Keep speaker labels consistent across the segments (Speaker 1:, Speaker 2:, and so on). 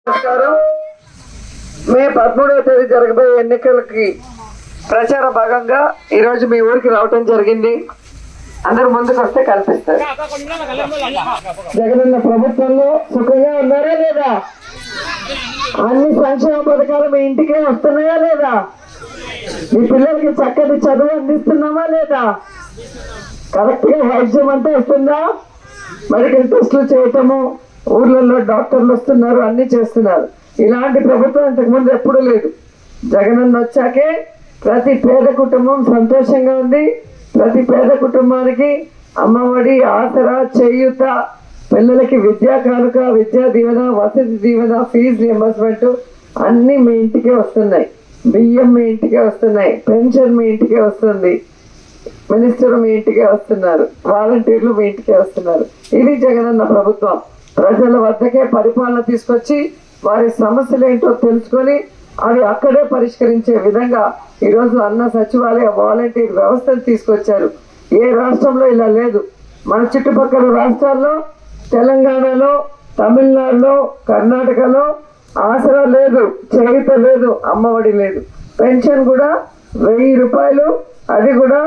Speaker 1: నమస్కారం. మే 13వ తేదీ జరగబోయే ఎన్నికలకి ప్రచార భాగంగా ఈరోజు మీ ఊరికి రావటం జరిగింది. అందరు ముందుకు వస్తే కనిపిస్తారు. జగనన్న ప్రభుత్వంలో సుఖంగా ఉన్నారా లేదా? అన్ని సంక్షేమ పథకాలు మీ ఇంటికే వస్తున్నాయా లేదా? మీ పిల్లలకి చక్కటి చదువు అందిస్తున్నామా లేదా? కరెక్ట్ గా వైద్యం అంతా వస్తుందా? మెడికల్ టెస్టులు చేయటము, ఊర్లలో డాక్టర్లు వస్తున్నారు, అన్ని చేస్తున్నారు. ఇలాంటి ప్రభుత్వం ఇంతకు ముందు ఎప్పుడూ లేదు. జగనన్న వచ్చాకే ప్రతి పేద కుటుంబం సంతోషంగా ఉంది. ప్రతి పేద కుటుంబానికి అమ్మఒడి, ఆసరా, చేయూత, పిల్లలకి విద్యా కానుక, విద్యా దీవెన, వసతి దీవెన, ఫీజు రియంబర్స్మెంట్ అన్ని మీ ఇంటికే వస్తున్నాయి. బియ్యం మీ ఇంటికే వస్తున్నాయి, పెన్షన్ మీ ఇంటికే వస్తుంది, మినిస్టర్ మీ ఇంటికే వస్తున్నారు, వాలంటీర్లు మీ ఇంటికే వస్తున్నారు. ఇది జగనన్న ప్రభుత్వం. ప్రజల వద్దకే పరిపాలన తీసుకొచ్చి వారి సమస్యలు ఏంటో తెలుసుకొని అవి అక్కడే పరిష్కరించే విధంగా ఈరోజు అన్న సచివాలయ వాలంటీర్ వ్యవస్థను తీసుకొచ్చారు. ఏ రాష్ట్రంలో ఇలా లేదు. మన చుట్టుపక్కల రాష్ట్రాల్లో, తెలంగాణలో, తమిళనాడులో, కర్ణాటకలో ఆసరా లేదు, చేయూత లేదు, అమ్మఒడి లేదు. పెన్షన్ కూడా 1000 రూపాయలు, అది కూడా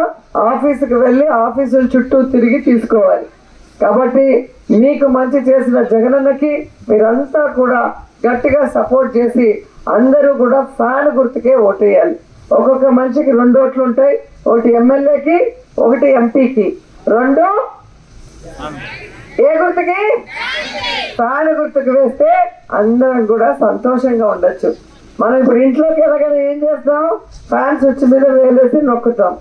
Speaker 1: ఆఫీసుకు వెళ్ళి ఆఫీసుల చుట్టూ తిరిగి తీసుకోవాలి. కాబట్టి మీకు మంచి చేసిన జగనన్నకి మీరంతా కూడా గట్టిగా సపోర్ట్ చేసి అందరూ కూడా ఫ్యాన్ గుర్తుకే ఓటేయాలి. ఒక్కొక్క మనిషికి 2 ఓట్లు ఉంటాయి. ఒకటి ఎమ్మెల్యేకి, ఒకటి ఎంపీకి. 2 ఏ గుర్తుకి? ఫ్యాన్ గుర్తుకు వేస్తే అందరం కూడా సంతోషంగా ఉండొచ్చు. మనం ఇప్పుడు ఇంట్లోకి వెళ్ళగానే ఏం చేస్తాం? ఫ్యాన్ స్విచ్ మీద వేలేసి నొక్కుతాం.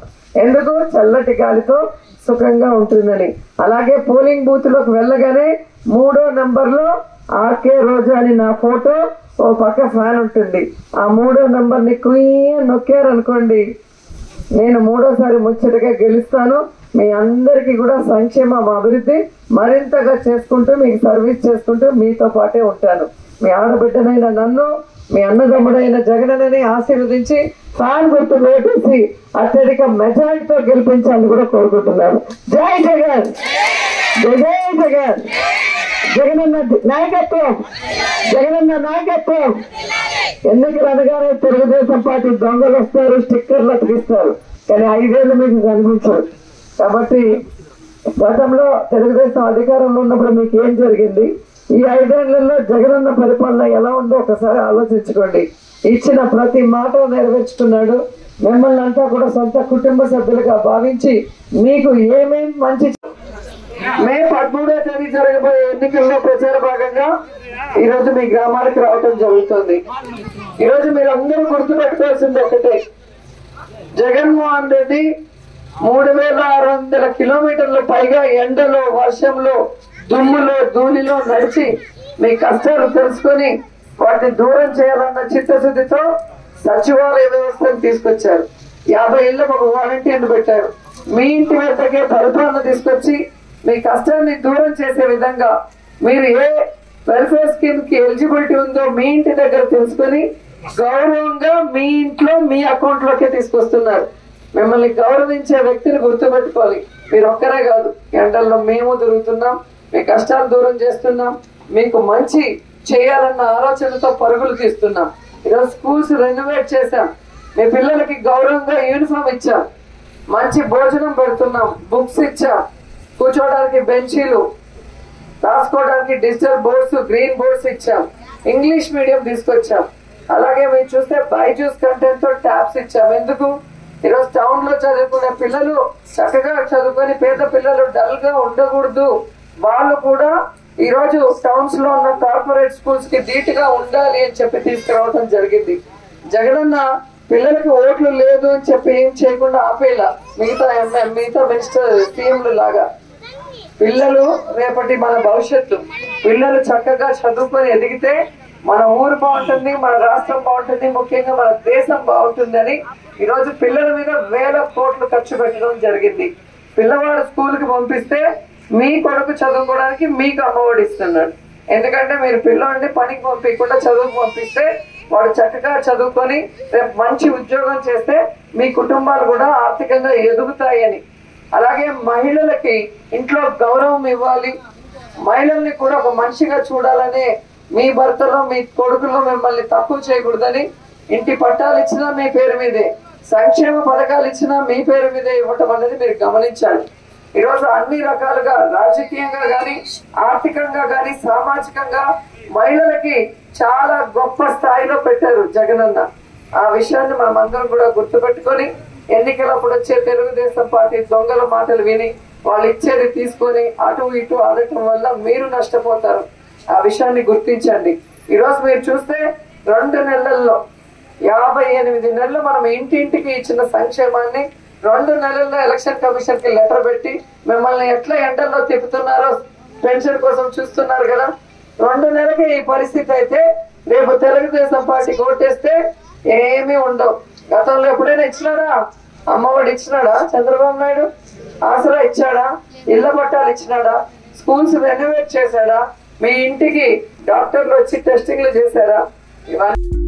Speaker 1: ఎందుకు? చల్లటి గాలితో సుఖంగా ఉంటుందని. అలాగే పోలింగ్ బూత్ లోకి వెళ్ళగానే 3వ నంబర్లో ఆర్కే రోజా అని నా ఫోటో, ఓ పక్క ఫ్యాన్ ఉంటుంది. ఆ 3వ నంబర్ని నొక్కారనుకోండి, నేను 3వసారి ముచ్చటగా గెలుస్తాను. మీ అందరికీ కూడా సంక్షేమం, అభివృద్ధి మరింతగా చేసుకుంటూ మీకు సర్వీస్ చేసుకుంటూ మీతో పాటే ఉంటాను. మీ ఆడబిడ్డనైన నన్ను, మీ అన్నదమ్ముడైన జగనన్నని ఆశీర్వదించి ఫ్యాన్ గుర్తు వేసి అత్యధిక మెజారిటీతో గెలిపించాలని కూడా కోరుకుంటున్నాను. జై జగన్, జై జై జగన్. జగనన్న నాయకత్వం, జగనన్న నాయకత్వం. ఎన్నికలు అనగానే తెలుగుదేశం పార్టీ దొంగలు వస్తారు, స్టిక్కర్లు అతికిస్తారు, కానీ 5 ఏళ్ళు మీకు కనిపించరు. కాబట్టి గతంలో తెలుగుదేశం అధికారంలో ఉన్నప్పుడు మీకు ఏం జరిగింది? ఈ 5 ఏళ్లలో జగనన్న పరిపాలన ఎలా ఉందో ఒకసారి ఆలోచించుకోండి. ఇచ్చిన ప్రతి మాట నెరవేర్చుకున్నాడు. మిమ్మల్ని అంతా కూడా సొంత కుటుంబ సభ్యులుగా భావించి మీకు ఏమేమి మంచి. మే 13వ తేదీ జరగబోయే ఎన్నికల్లో ప్రచార భాగంగా ఈరోజు మీ గ్రామానికి రావటం జరుగుతుంది. ఈరోజు మీరు అందరూ గుర్తుపెట్టుకోవాల్సింది ఒకటే, జగన్మోహన్ రెడ్డి 3600 కిలోమీటర్ల పైగా ఎండలో, వర్షంలో, దుమ్ములో, ధూళిలో నడిచి మీ కష్టాలు తెలుసుకొని వాటిని దూరం చేయాలన్న చిత్తశుద్ధితో సచివాలయ వ్యవస్థను తీసుకొచ్చారు. 50 ఇళ్లకు ఒక వాలంటీర్లు పెట్టారు. మీ ఇంటి వద్దకే పరిపాలన తీసుకొచ్చి మీ కష్టాన్ని దూరం చేసే విధంగా మీరు ఏ వెల్ఫేర్ స్కీమ్ కి ఎలిజిబిలిటీ ఉందో మీ ఇంటి దగ్గర తెలుసుకొని గౌరవంగా మీ ఇంట్లో, మీ అకౌంట్ లోకే తీసుకొస్తున్నారు. మిమ్మల్ని గౌరవించే వ్యక్తిని గుర్తుపెట్టుకోవాలి. మీరు ఒక్కరే కాదు, ఎండల్లో మేము తిరుగుతున్నాం, మీ కష్టాలు దూరం చేస్తున్నాం, మీకు మంచి చేయాలన్న ఆలోచనతో పరుగులు తీస్తున్నాం. ఈరోజు స్కూల్స్ రెనోవేట్ చేశాం, మీ పిల్లలకి గౌరవంగా యూనిఫామ్ ఇచ్చాం, మంచి భోజనం పెడుతున్నాం, బుక్స్ ఇచ్చాం, కూర్చోవడానికి బెంచీలు, రాసుకోవడానికి డిజిటల్ బోర్డ్స్, గ్రీన్ బోర్డ్స్ ఇచ్చాం, ఇంగ్లీష్ మీడియం తీసుకొచ్చాం. అలాగే మీరు చూస్తే బైజూస్ కంటెంట్ తో ట్యాబ్స్ ఇచ్చాం. ఎందుకు? ఈరోజు టౌన్ లో చదువుకునే పిల్లలు చక్కగా చదువుకొని పేద పిల్లలు డల్ గా ఉండకూడదు, వాళ్ళు కూడా ఈరోజు టౌన్స్ లో ఉన్న కార్పొరేట్ స్కూల్స్ కి ధీటుగా ఉండాలి అని చెప్పి తీసుకురావడం జరిగింది. జగనన్న పిల్లలకి ఓట్లు లేదు అని చెప్పి ఏం చేయకుండా ఆపేలా మిగతా మినిస్టర్ సీఎంలు లాగా. పిల్లలు రేపటి మన భవిష్యత్తు. పిల్లలు చక్కగా చదువుకొని ఎదిగితే మన ఊరు బాగుంటుంది, మన రాష్ట్రం బాగుంటుంది, ముఖ్యంగా మన దేశం బాగుంటుందని ఈరోజు పిల్లల మీద 1000 కోట్లు ఖర్చు పెట్టడం జరిగింది. పిల్లవాడు స్కూల్ కి పంపిస్తే మీ కొడుకు చదువుకోవడానికి మీకు అమ్మఒడి ఇస్తున్నాడు. ఎందుకంటే మీరు పిల్లవాడిని పనికి పంపించకుండా చదువుకు పంపిస్తే వాడు చక్కగా చదువుకొని రేపు మంచి ఉద్యోగం చేస్తే మీ కుటుంబాలు కూడా ఆర్థికంగా ఎదుగుతాయని. అలాగే మహిళలకి ఇంట్లో గౌరవం ఇవ్వాలి, మహిళల్ని కూడా ఒక మనిషిగా చూడాలనే మీ భర్తలో మీ కొడుకులో మిమ్మల్ని తక్కువ చేయకూడదని ఇంటి పట్టాలు ఇచ్చినా మీ పేరు మీదే, సంక్షేమ పథకాలు ఇచ్చినా మీ పేరు మీదే ఇవ్వటం అనేది మీరు గమనించాలి. ఈరోజు అన్ని రకాలుగా రాజకీయంగా గాని, ఆర్థికంగా గాని, సామాజికంగా మహిళలకి చాలా గొప్ప స్థాయిలో పెట్టారు జగనన్న. ఆ విషయాన్ని మనం అందరం కూడా గుర్తుపెట్టుకొని ఎన్నికలప్పుడు వచ్చే తెలుగుదేశం పార్టీ దొంగల మాటలు విని వాళ్ళు ఇచ్చేది తీసుకొని అటు ఇటు ఆడటం వల్ల మీరు నష్టపోతారు. ఆ విషయాన్ని గుర్తించండి. ఈరోజు మీరు చూస్తే 2 నెలల్లో 58 నెలలు మనం ఇంటింటికి ఇచ్చిన సంక్షేమాన్ని 2 నెలల్లో ఎలక్షన్ కమిషన్ కి లెటర్ పెట్టి మిమ్మల్ని ఎట్లా ఎండల్లో తిప్పుతున్నారో పెన్షన్ కోసం చూస్తున్నారు కదా. 2 నెలలకి ఈ పరిస్థితి అయితే రేపు తెలుగుదేశం పార్టీకి ఓటేస్తే ఏమీ ఉండవు. గతంలో ఎప్పుడైనా ఇచ్చినాడా? అమ్మఒడి ఇచ్చినాడా చంద్రబాబు నాయుడు? ఆసరా ఇచ్చాడా? ఇళ్ల పట్టాలు ఇచ్చినాడా? స్కూల్స్ రెనోవేట్ చేశాడా? మీ ఇంటికి డాక్టర్లు వచ్చి టెస్టింగ్లు చేశారా? ఇవన్నీ